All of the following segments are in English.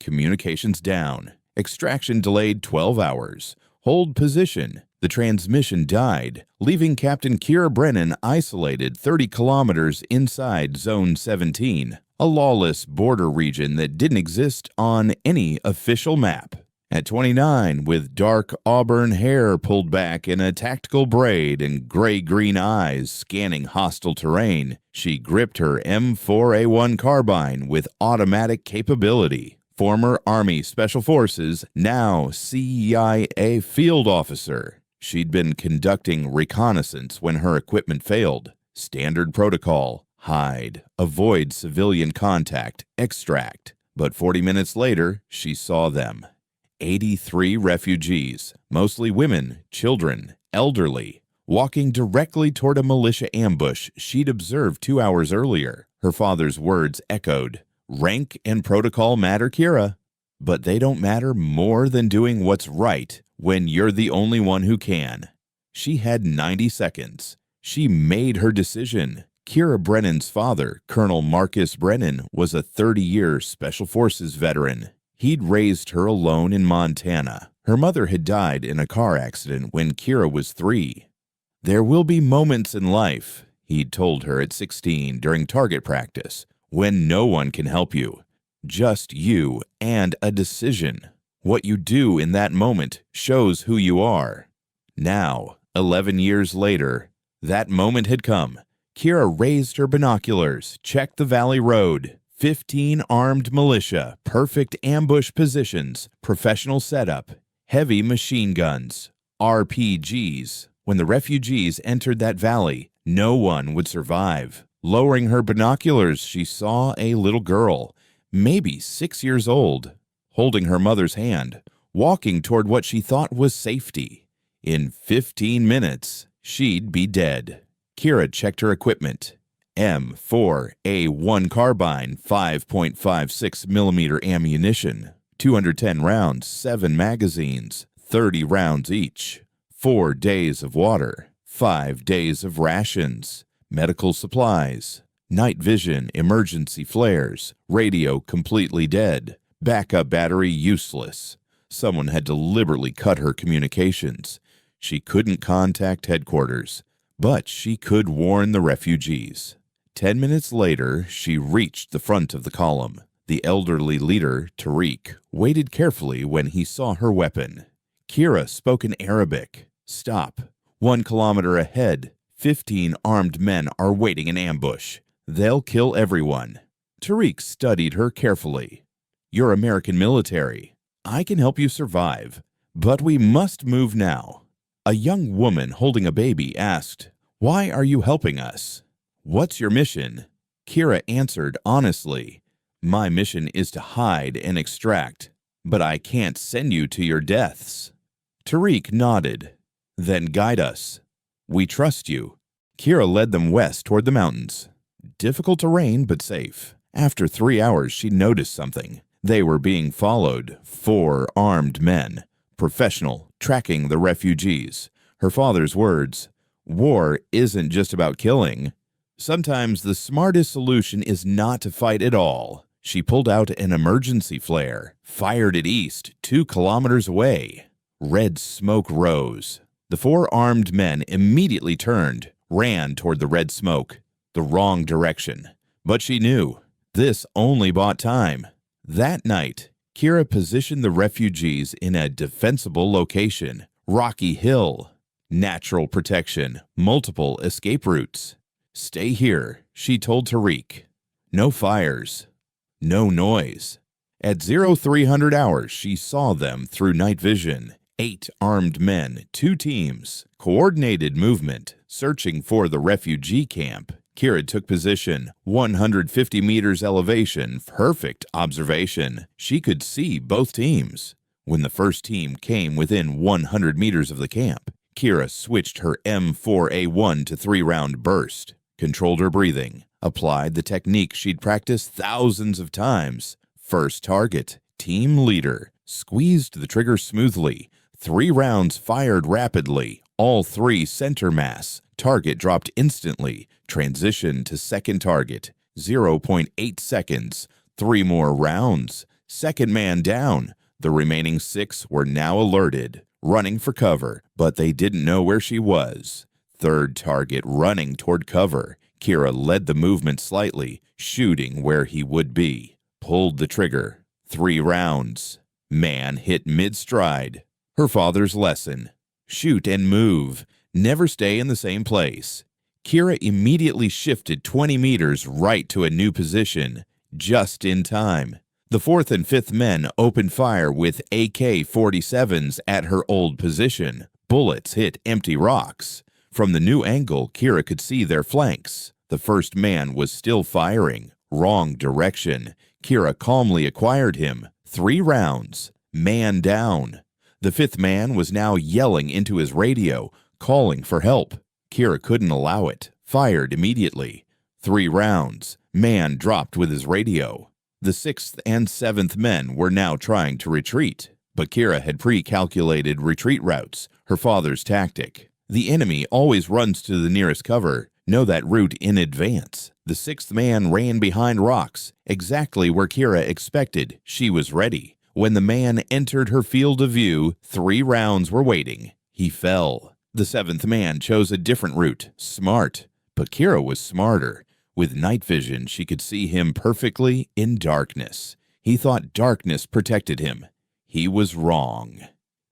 Communications down. Extraction delayed 12 hours. Hold position. The transmission died, leaving Captain Kiera Brennan isolated 30 kilometers inside Zone 17, a lawless border region that didn't exist on any official map. At 29, with dark auburn hair pulled back in a tactical braid and gray-green eyes scanning hostile terrain, she gripped her M4A1 carbine with automatic capability. Former Army Special Forces, now CIA field officer. She'd been conducting reconnaissance when her equipment failed. Standard protocol: hide, avoid civilian contact, extract. But 40 minutes later, she saw them. 83 refugees, mostly women, children, elderly, walking directly toward a militia ambush she'd observed 2 hours earlier. Her father's words echoed, "Rank and protocol matter, Kiera, but they don't matter more than doing what's right when you're the only one who can." She had 90 seconds. She made her decision. Kiera Brennan's father, Colonel Marcus Brennan, was a 30-year Special Forces veteran. He'd raised her alone in Montana. Her mother had died in a car accident when Kiera was 3. "There will be moments in life," he'd told her at 16 during target practice, "when no one can help you. Just you and a decision. What you do in that moment shows who you are." Now, 11 years later, that moment had come. Kiera raised her binoculars, checked the valley road. 15 armed militia, perfect ambush positions, professional setup, heavy machine guns, RPGs. When the refugees entered that valley, no one would survive. Lowering her binoculars, she saw a little girl, maybe 6 years old, holding her mother's hand, walking toward what she thought was safety. In 15 minutes, she'd be dead. Kiera checked her equipment. M4A1 carbine, 5.56 millimeter ammunition, 210 rounds, 7 magazines, 30 rounds each, 4 days of water, 5 days of rations, medical supplies, night vision, emergency flares, radio completely dead, backup battery useless. Someone had deliberately cut her communications. She couldn't contact headquarters, but she could warn the refugees. 10 minutes later, she reached the front of the column. The elderly leader, Tariq, waited carefully when he saw her weapon. Kiera spoke in Arabic. "Stop. 1 kilometer ahead. 15 armed men are waiting in ambush. They'll kill everyone." Tariq studied her carefully. "You're American military. I can help you survive, but we must move now." A young woman holding a baby asked, "Why are you helping us? What's your mission?" Kiera answered honestly, "My mission is to hide and extract, but I can't send you to your deaths." Tariq nodded. "Then guide us. We trust you." Kiera led them west toward the mountains. Difficult terrain, but safe. After 3 hours, she noticed something. They were being followed. 4 armed men, professional, tracking the refugees. Her father's words, "War isn't just about killing. Sometimes the smartest solution is not to fight at all." She pulled out an emergency flare, fired it east, 2 kilometers away. Red smoke rose. The 4 armed men immediately turned, ran toward the red smoke, the wrong direction. But she knew this only bought time. That night, Kiera positioned the refugees in a defensible location, rocky hill, natural protection, multiple escape routes. "Stay here," she told Tariq. "No fires, no noise." At 0300 hours, she saw them through night vision. 8 armed men, 2 teams, coordinated movement, searching for the refugee camp. Kiera took position, 150 meters elevation, perfect observation. She could see both teams. When the first team came within 100 meters of the camp, Kiera switched her M4A1 to 3-round burst, controlled her breathing, applied the technique she'd practiced thousands of times. First target, team leader, squeezed the trigger smoothly. 3 rounds fired rapidly, all 3 center mass. Target dropped instantly. Transition to second target, 0.8 seconds. 3 more rounds. Second man down. The remaining 6 were now alerted, running for cover, but they didn't know where she was. Third target running toward cover. Kiera led the movement slightly, shooting where he would be. Pulled the trigger. 3 rounds. Man hit mid-stride. Her father's lesson. Shoot and move. Never stay in the same place. Kiera immediately shifted 20 meters right to a new position, just in time. The 4th and 5th men opened fire with AK-47s at her old position. Bullets hit empty rocks. From the new angle, Kiera could see their flanks. The first man was still firing. Wrong direction. Kiera calmly acquired him. 3 rounds. Man down. The 5th man was now yelling into his radio, calling for help. Kiera couldn't allow it. Fired immediately. 3 rounds. Man dropped with his radio. The 6th and 7th men were now trying to retreat, but Kiera had pre-calculated retreat routes, her father's tactic. The enemy always runs to the nearest cover. Know that route in advance. The 6th man ran behind rocks, exactly where Kiera expected. She was ready. When the man entered her field of view, 3 rounds were waiting. He fell. The 7th man chose a different route. Smart. But Kiera was smarter. With night vision, she could see him perfectly in darkness. He thought darkness protected him. He was wrong.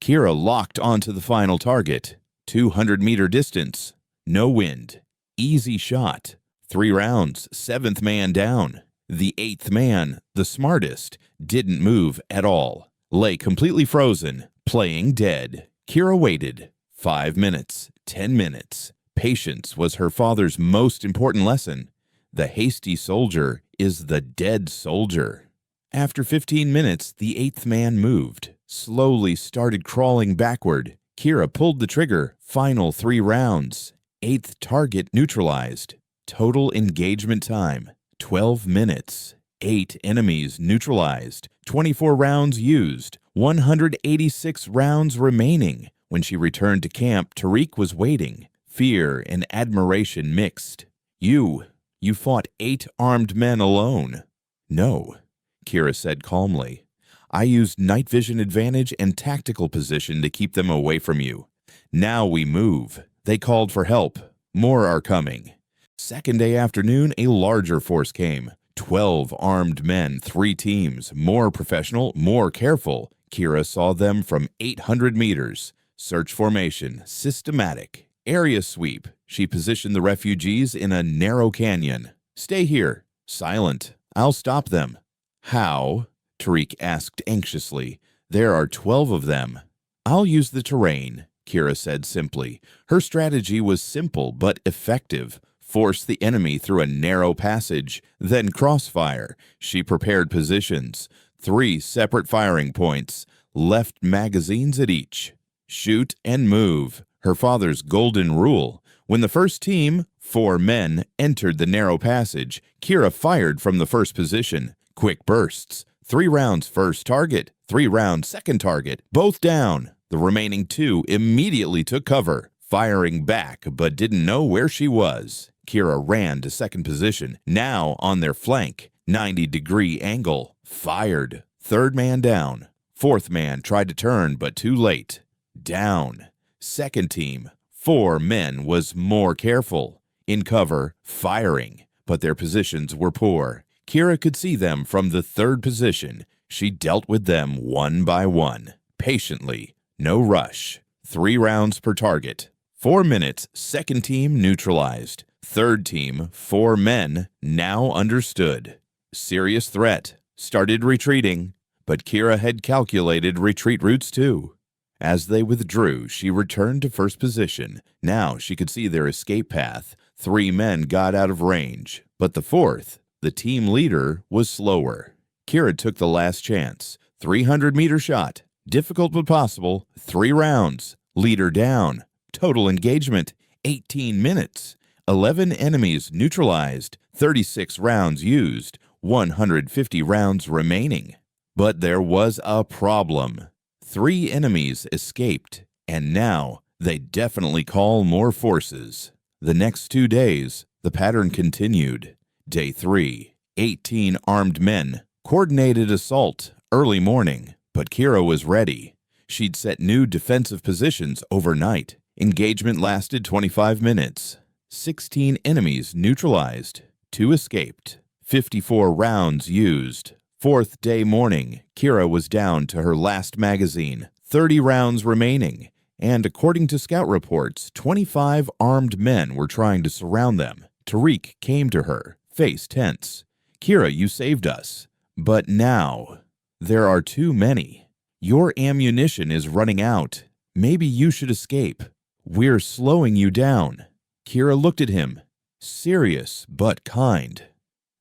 Kiera locked onto the final target. 200-meter distance. No wind. Easy shot. 3 rounds. 7th man down. The 8th man, the smartest, didn't move at all. Lay completely frozen, playing dead. Kiera waited. 5 minutes. 10 minutes. Patience was her father's most important lesson. The hasty soldier is the dead soldier. After 15 minutes, the 8th man moved, slowly started crawling backward. Kiera pulled the trigger. Final 3 rounds. 8th target neutralized. Total engagement time, 12 minutes. 8 enemies neutralized. 24 rounds used. 186 rounds remaining. When she returned to camp, Tariq was waiting. Fear and admiration mixed. You fought 8 armed men alone. No, Kiera said calmly. I used night vision advantage and tactical position to keep them away from you. Now we move. They called for help. More are coming. Second day afternoon, a larger force came. 12 armed men, 3 teams, more professional, more careful. Kiera saw them from 800 meters. Search formation, systematic. Area sweep. She positioned the refugees in a narrow canyon. Stay here. Silent. I'll stop them. How? Tariq asked anxiously. There are 12 of them. I'll use the terrain, Kiera said simply. Her strategy was simple but effective. Force the enemy through a narrow passage, then crossfire. She prepared positions. 3 separate firing points. Left magazines at each. Shoot and move. Her father's golden rule. When the first team, 4 men, entered the narrow passage, Kiera fired from the first position. Quick bursts. 3 rounds first target, 3 rounds second target, both down. The remaining 2 immediately took cover, firing back but didn't know where she was. Kiera ran to second position, now on their flank. 90-degree angle. Fired. 3rd man down. 4th man tried to turn but too late. Down. Second team, 4 men, was more careful. In cover, firing, but their positions were poor. Kiera could see them from the 3rd position. She dealt with them one by one, patiently, no rush. 3 rounds per target. 4 minutes, second team neutralized. Third team, 4 men, now understood. Serious threat. Started retreating, but Kiera had calculated retreat routes too. As they withdrew, she returned to first position. Now she could see their escape path. 3 men got out of range, but the 4th, the team leader, was slower. Kiera took the last chance. 300-meter shot. Difficult but possible. 3 rounds. Leader down. Total engagement, 18 minutes. 11 enemies neutralized. 36 rounds used. 150 rounds remaining. But there was a problem. 3 enemies escaped, and now they definitely call more forces. The next 2 days, the pattern continued. Day 3, 18 armed men, coordinated assault, early morning, but Kiera was ready. She'd set new defensive positions overnight. Engagement lasted 25 minutes. 16 enemies neutralized. 2 escaped. 54 rounds used. Fourth day morning, Kiera was down to her last magazine. 30 rounds remaining. And according to scout reports, 25 armed men were trying to surround them. Tariq came to her, face tense. "Kiera, you saved us. But now, there are too many. Your ammunition is running out. Maybe you should escape. We're slowing you down." Kiera looked at him, serious but kind.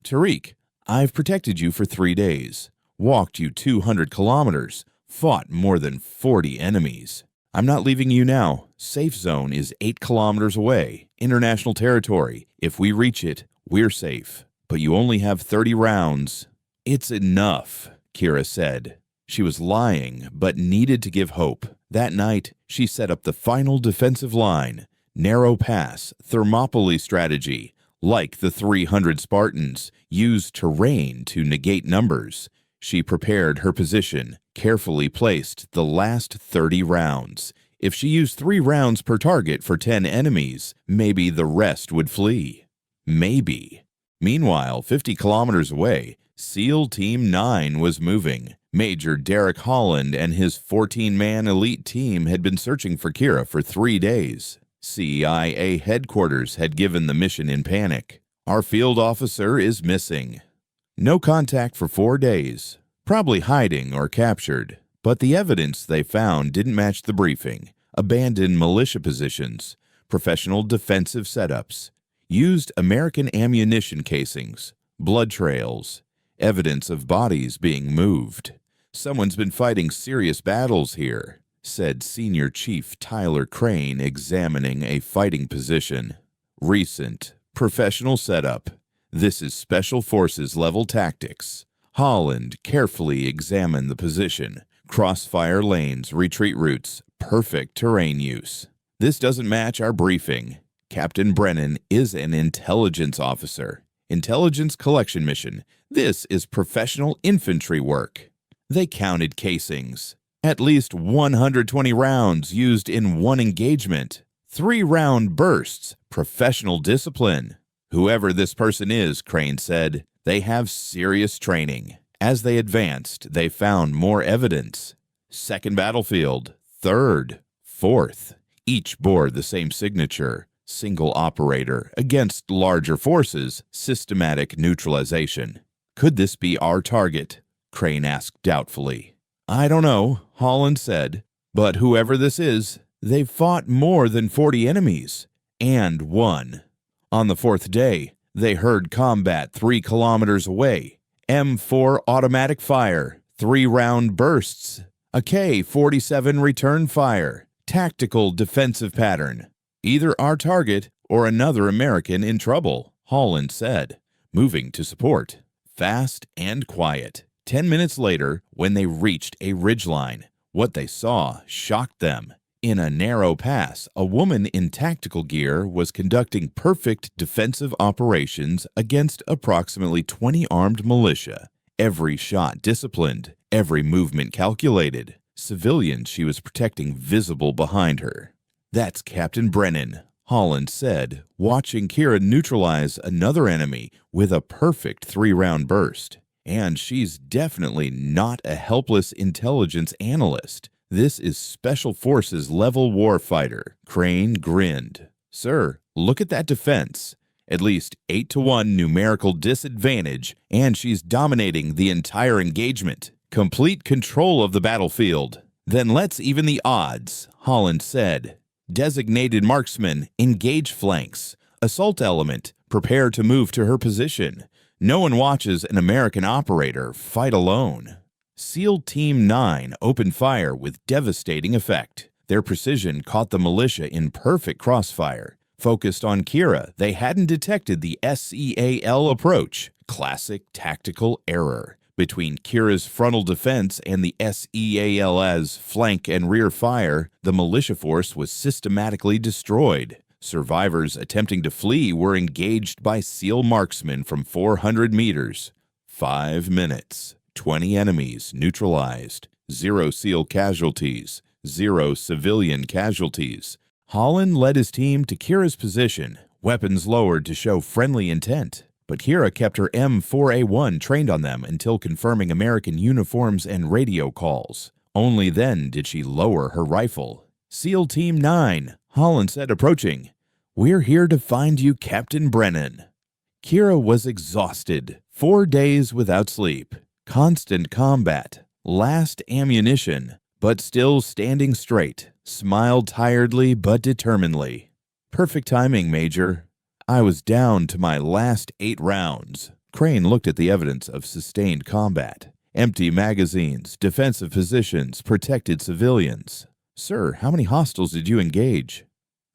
"Tariq, I've protected you for 3 days, walked you 200 kilometers, fought more than 40 enemies. I'm not leaving you now. Safe zone is 8 kilometers away, international territory. If we reach it, we're safe. But you only have 30 rounds." "It's enough," Kiera said. She was lying, but needed to give hope. That night, she set up the final defensive line, narrow pass, Thermopylae strategy. Like the 300 Spartans, used terrain to negate numbers. She prepared her position, carefully placed the last 30 rounds. If she used 3 rounds per target for 10 enemies, maybe the rest would flee. Maybe. Meanwhile, 50 kilometers away, SEAL Team 9 was moving. Major Derek Holland and his 14-man elite team had been searching for Kiera for 3 days. CIA headquarters had given the mission in panic. "Our field officer is missing." No contact for 4 days, probably hiding or captured. But the evidence they found didn't match the briefing. Abandoned militia positions, professional defensive setups, used American ammunition casings, blood trails, evidence of bodies being moved. "Someone's been fighting serious battles here," said Senior Chief Tyler Crane, examining a fighting position. "Recent, professional setup. This is Special Forces level tactics." Holland carefully examined the position. Crossfire lanes, retreat routes, perfect terrain use. "This doesn't match our briefing. Captain Brennan is an intelligence officer. Intelligence collection mission. This is professional infantry work." They counted casings. At least 120 rounds used in one engagement. 3-round bursts. Professional discipline. "Whoever this person is," Crane said, "they have serious training." As they advanced, they found more evidence. Second battlefield, third, fourth. Each bore the same signature. Single operator against larger forces, systematic neutralization. "Could this be our target?" Crane asked doubtfully. "I don't know," Holland said. "But whoever this is, they've fought more than 40 enemies. And won." On the 4th day, they heard combat 3 kilometers away. M4 automatic fire, 3-round bursts, a K-47 return fire, tactical defensive pattern. "Either our target or another American in trouble," Holland said, moving to support. Fast and quiet. 10 minutes later, when they reached a ridgeline, what they saw shocked them. In a narrow pass, a woman in tactical gear was conducting perfect defensive operations against approximately 20 armed militia. Every shot disciplined, every movement calculated. Civilians she was protecting visible behind her. "That's Captain Brennan," Holland said, watching Kiera neutralize another enemy with a perfect 3-round burst. "And she's definitely not a helpless intelligence analyst. This is Special Forces level warfighter." Crane grinned. "Sir, look at that defense. At least 8-to-1 numerical disadvantage, and she's dominating the entire engagement. Complete control of the battlefield." "Then let's even the odds," Holland said. "Designated marksman, engage flanks. Assault element, prepare to move to her position. No one watches an American operator fight alone." SEAL Team 9 opened fire with devastating effect. Their precision caught the militia in perfect crossfire. Focused on Kiera, they hadn't detected the SEAL approach. Classic tactical error. Between Kiera's frontal defense and the SEAL's flank and rear fire, the militia force was systematically destroyed. Survivors attempting to flee were engaged by SEAL marksmen from 400 meters. 5 minutes. 20 enemies neutralized, 0 SEAL casualties, 0 civilian casualties. Holland led his team to Kiera's position, weapons lowered to show friendly intent. But Kiera kept her M4A1 trained on them until confirming American uniforms and radio calls. Only then did she lower her rifle. SEAL Team 9, Holland said, approaching. "We're here to find you, Captain Brennan." Kiera was exhausted. 4 days without sleep, constant combat, last ammunition, but still standing straight, smiled tiredly but determinedly. "Perfect timing, Major. I was down to my last 8 rounds." Crane looked at the evidence of sustained combat. Empty magazines, defensive positions, protected civilians. "Sir, how many hostiles did you engage?"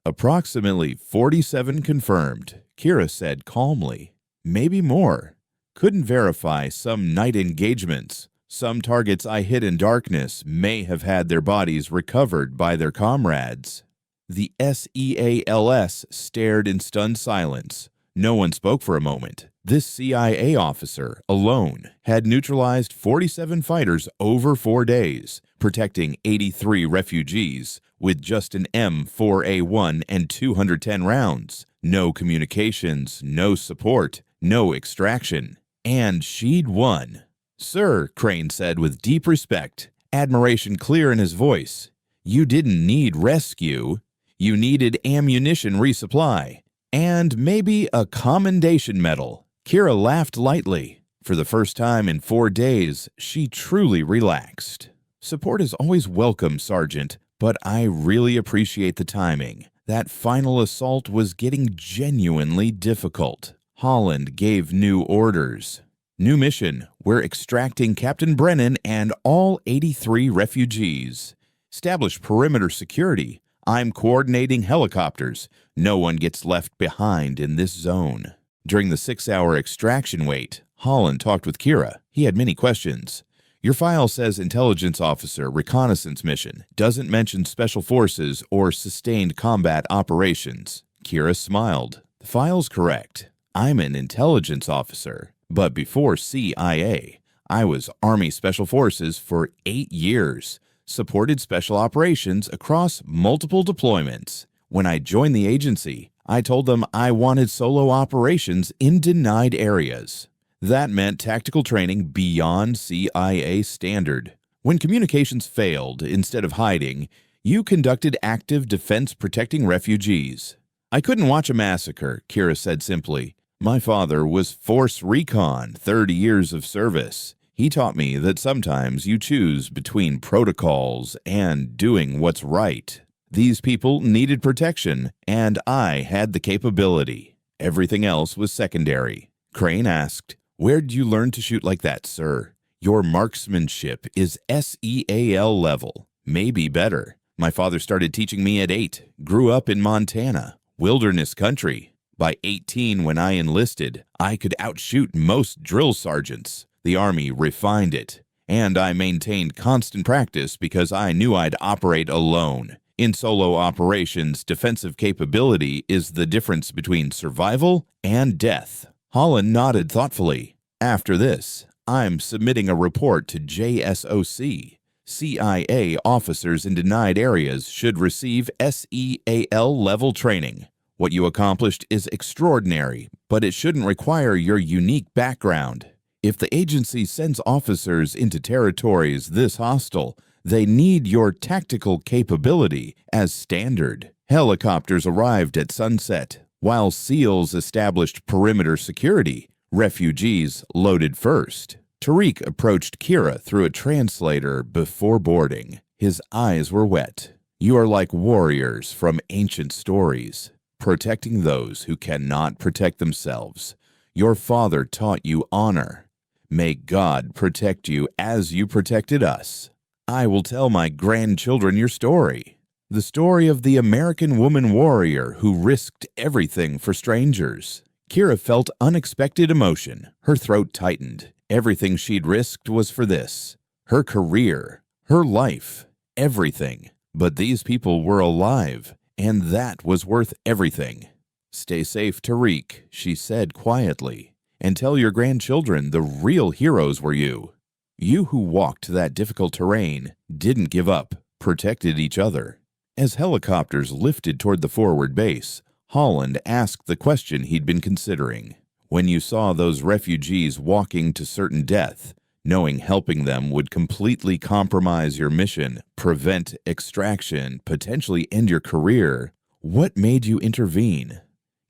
"Approximately 47 confirmed," Kiera said calmly. "Maybe more. Couldn't verify some night engagements. Some targets I hit in darkness may have had their bodies recovered by their comrades." The SEALs stared in stunned silence. No one spoke for a moment. This CIA officer, alone, had neutralized 47 fighters over 4 days, protecting 83 refugees with just an M4A1 and 210 rounds. No communications, no support, no extraction. And she'd won. "Sir," Crane said with deep respect, admiration clear in his voice, "you didn't need rescue. You needed ammunition resupply, and maybe a commendation medal." Kiera laughed lightly. For the first time in 4 days, she truly relaxed. "Support is always welcome, Sergeant, but I really appreciate the timing. That final assault was getting genuinely difficult." Holland gave new orders. "New mission, we're extracting Captain Brennan and all 83 refugees. Establish perimeter security. I'm coordinating helicopters. No one gets left behind in this zone." During the 6-hour extraction wait, Holland talked with Kiera. He had many questions. "Your file says intelligence officer, reconnaissance mission. Doesn't mention special forces or sustained combat operations." Kiera smiled. "The file's correct. I'm an intelligence officer. But before CIA, I was Army Special Forces for 8 years. Supported special operations across multiple deployments. When I joined the agency, I told them I wanted solo operations in denied areas. That meant tactical training beyond CIA standard. When communications failed, instead of hiding, you conducted active defense protecting refugees." "I couldn't watch a massacre," Kiera said simply. "My father was Force Recon, 30 years of service. He taught me that sometimes you choose between protocols and doing what's right. These people needed protection, and I had the capability. Everything else was secondary." Crane asked, "Where'd you learn to shoot like that, sir? Your marksmanship is SEAL level, maybe better. My father started teaching me at 8, grew up in Montana, wilderness country. By 18, when I enlisted, I could outshoot most drill sergeants. The Army refined it, and I maintained constant practice because I knew I'd operate alone. In solo operations, defensive capability is the difference between survival and death." Holland nodded thoughtfully. "After this, I'm submitting a report to JSOC. CIA officers in denied areas should receive SEAL-level training. What you accomplished is extraordinary, but it shouldn't require your unique background. If the agency sends officers into territories this hostile, they need your tactical capability as standard." Helicopters arrived at sunset. While SEALs established perimeter security, refugees loaded first. Tariq approached Kiera through a translator before boarding. His eyes were wet. "You are like warriors from ancient stories, protecting those who cannot protect themselves. Your father taught you honor. May God protect you as you protected us. I will tell my grandchildren your story. The story of the American woman warrior who risked everything for strangers." Kiera felt unexpected emotion. Her throat tightened. Everything she'd risked was for this. Her career, her life, everything. But these people were alive, and that was worth everything. "Stay safe, Tariq," she said quietly, "and tell your grandchildren the real heroes were you." You who walked that difficult terrain didn't give up, protected each other. As helicopters lifted toward the forward base, Holland asked the question he'd been considering. When you saw those refugees walking to certain death, knowing helping them would completely compromise your mission, prevent extraction, potentially end your career, what made you intervene?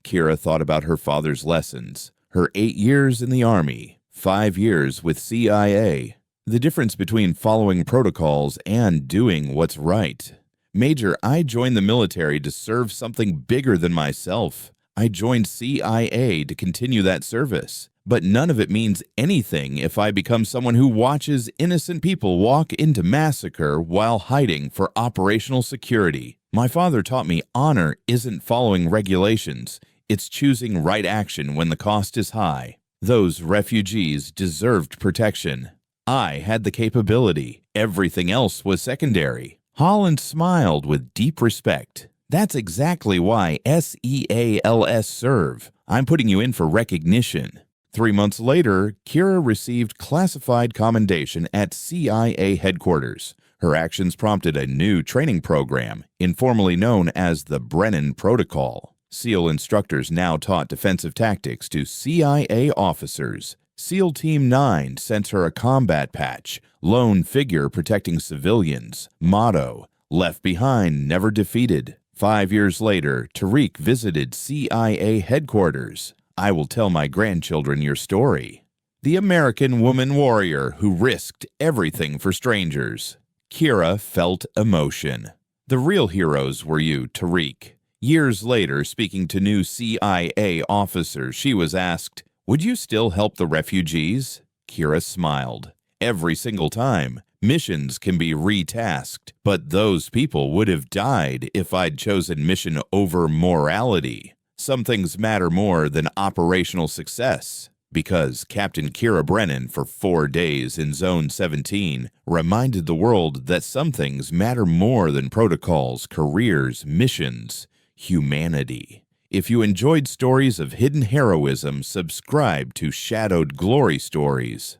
Kiera thought about her father's lessons, her 8 years in the Army, 5 years with CIA, the difference between following protocols and doing what's right. Major, I joined the military to serve something bigger than myself. I joined CIA to continue that service. But none of it means anything if I become someone who watches innocent people walk into massacre while hiding for operational security. My father taught me honor isn't following regulations. It's choosing right action when the cost is high. Those refugees deserved protection. I had the capability. Everything else was secondary. Holland smiled with deep respect. That's exactly why SEALs serve. I'm putting you in for recognition. 3 months later, Kiera received classified commendation at CIA headquarters. Her actions prompted a new training program, informally known as the Brennan Protocol. SEAL instructors now taught defensive tactics to CIA officers. SEAL Team 9 sent her a combat patch, lone figure protecting civilians, motto, left behind, never defeated. 5 years later, Tariq visited CIA headquarters. I will tell my grandchildren your story. The American woman warrior who risked everything for strangers. Kiera felt emotion. The real heroes were you, Tariq. Years later, speaking to new CIA officers, she was asked, "Would you still help the refugees?" Kiera smiled. Every single time. Missions can be retasked, but those people would have died if I'd chosen mission over morality. Some things matter more than operational success, because Captain Kiera Brennan for 4 days in Zone 17 reminded the world that some things matter more than protocols, careers, missions, humanity. If you enjoyed stories of hidden heroism, subscribe to Shadowed Glory Stories.